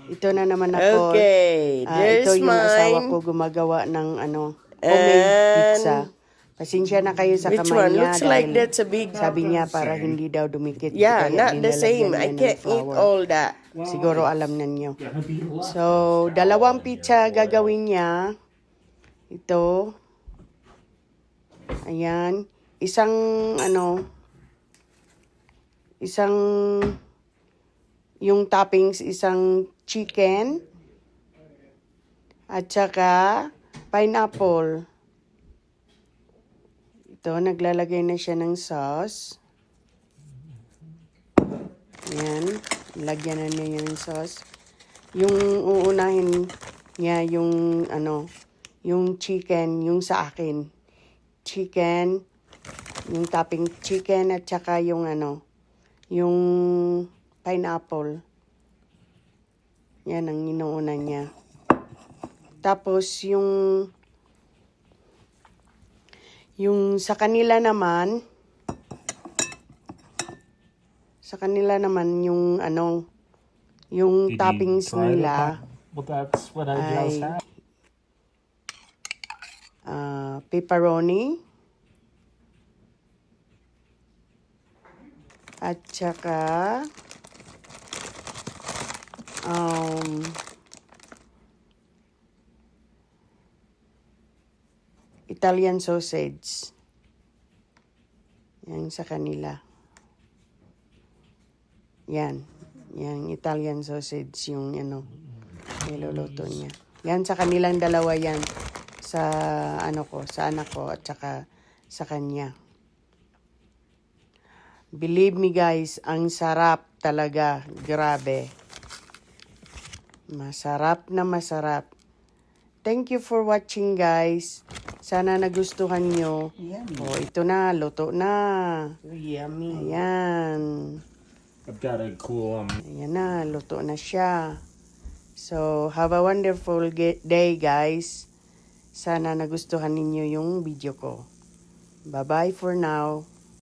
Ito na naman ako. Okay, Ito there's yung asawa mine. ko gumagawa ng homemade pizza. Pasensya na kayo sa Which kamay one? niya Looks like dahil that's a big. sabi niya para hindi daw dumikit. Yeah, Kaya not the same. nilalagyan I niya ng can't eat flour. all that. Siguro alam na niyo. So, dalawang pizza gagawin niya. Ito. Ayan. Isang yung toppings, isang chicken at saka pineapple. Ito, naglalagay na siya ng sauce. Ayan, lagyan na niya ng sauce. Yung uunahin niya yung yung chicken, yung sa akin. Chicken, yung topping chicken at saka yung yung pineapple. Yan ang inuuna niya. Tapos yung sa kanila naman yung yung toppings nila Well, that's what I just ay had. pepperoni at saka Italian sausage. Yan sa kanila. Yan. Yan, Italian sausage yung niluluto niya. Yan sa kanilang dalawa yan. Sa sa anak ko at saka sa kanya. Believe me guys, ang sarap talaga. Grabe. Masarap na masarap. Thank you for watching guys. Sana nagustuhan nyo. Yummy. Oh, ito na, luto na. Yummy. Ayan. I've got a cool Ayan na, luto na siya. So, have a wonderful day guys. Sana nagustuhan ninyo yung video ko. Bye-bye for now.